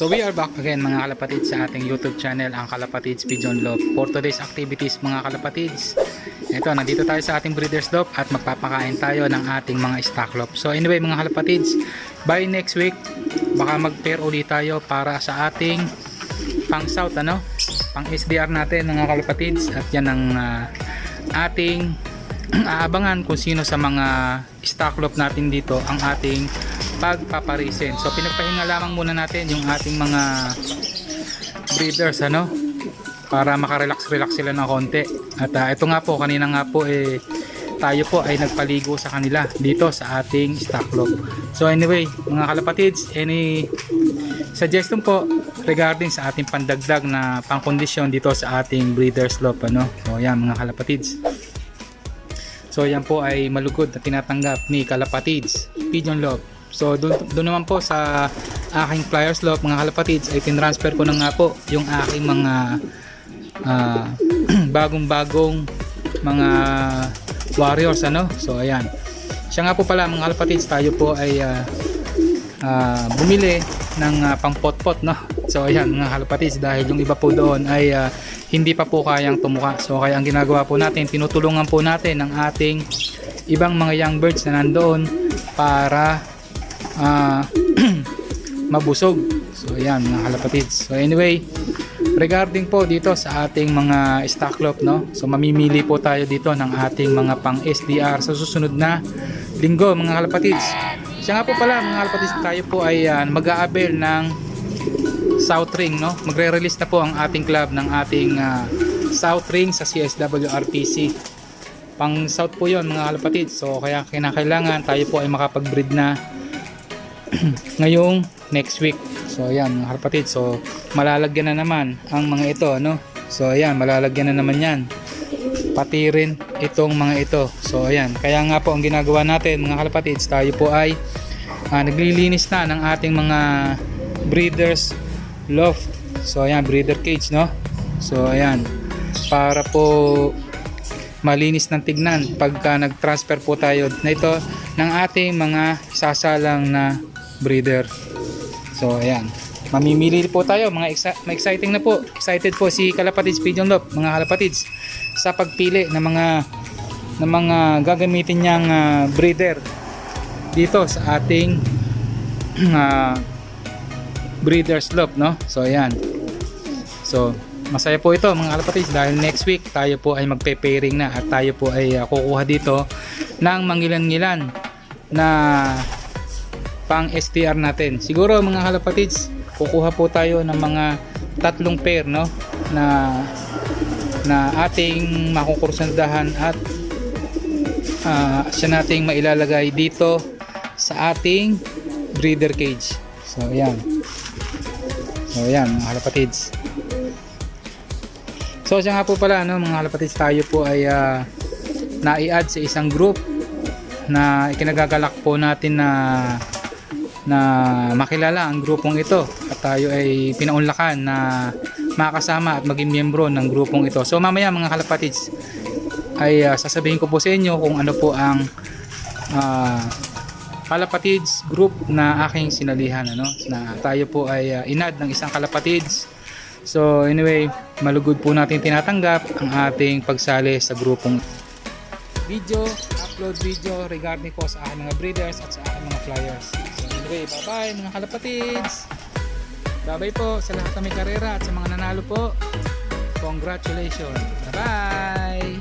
So we are back again mga kalapatids sa ating YouTube channel, ang Kalapatids Pigeon Loft. For today's activities mga kalapatids, ito, nandito tayo sa ating breeders loft at magpapakain tayo ng ating mga stock loft. So anyway mga kalapatids, by next week baka mag-pair ulit tayo para sa ating pang south, pang SDR natin mga kalapatids. At yan ang ating aabangan kung sino sa mga stock loft natin dito ang ating pagpaparisen. So pinagpahinga lamang muna natin yung ating mga breeders para makarelax sila ng konti. At ito nga po, kanina nga po tayo po ay nagpaligo sa kanila dito sa ating stock loft. So anyway mga kalapatids, any suggestion po regarding sa ating pandagdag na pangkondisyon dito sa ating breeders loft, So yan mga kalapatids, so yan po ay malugod na tinatanggap ni Kalapatids Pigeon Loft. So doon naman po sa aking flyers loft mga kalapatids ay tinransfer ko na nga po yung aking mga bagong mga warriors, So ayan, siya nga po pala mga kalapatids, tayo po ay bumili ng pang pot-pot, So ayan mga kalapatids, dahil yung iba po doon ay hindi pa po kayang tumuka. So kaya ang ginagawa po natin, tinutulungan po natin ang ating ibang mga young birds na nandoon para mabusog. So ayan mga kalapatids. So anyway, regarding po dito sa ating mga stock loft, So mamimili po tayo dito ng ating mga pang SDR sa susunod na linggo mga kalapatids. Siya nga po pala mga kalapatids, tayo po ay mag-aabel ng South Ring, Magre-release na po ang ating club ng ating South Ring sa CSWRPC. Pang South po 'yon mga kalapatids. So kaya kinakailangan tayo po ay makapag-breed na ngayong next week. So ayan mga kalapatids, so malalagyan na naman ang mga ito, So ayan, malalagyan na naman yan, pati rin itong mga ito. So ayan, kaya nga po ang ginagawa natin mga kalapatids, tayo po ay naglilinis na ng ating mga breeders loft. So ayan, breeder cage, So ayan, para po malinis ng tignan pagka nag-transfer po tayo na ito ng ating mga sasalang na breeder. So ayan, mamimili po tayo, exciting na po. Excited po si Kalapatids Pigeon Loft mga kalapatids sa pagpili ng mga gagamitin niyang breeder dito sa ating breeders loft, So ayan, so masaya po ito mga kalapatids dahil next week tayo po ay magpe-pairing na at tayo po ay kukuha dito ng mangilan-ngilan na pang STR natin. Siguro mga kalapatids, kukuha po tayo ng mga 3 pair, na ating makukursandahan at siya nating mailalagay dito sa ating breeder cage. So ayan, mga kalapatids. So siya nga po pala, mga kalapatids, tayo po ay nai-add sa isang group na ikinagagalak po natin na makilala ang grupong ito, at tayo ay pinaunlakan na makasama at maging miyembro ng grupong ito. So mamaya mga kalapatids ay sasabihin ko po sa inyo kung ano po ang kalapatids group na aking sinalihan, na tayo po ay inad ng isang kalapatids. So anyway, malugod po natin tinatanggap ang ating pagsali sa grupong upload video regarding po sa aking mga breeders at sa aking mga flyers. So anyway, bye bye mga kalapatids, bye bye po sa lahat ng may karera at sa mga nanalo po, congratulations, bye bye.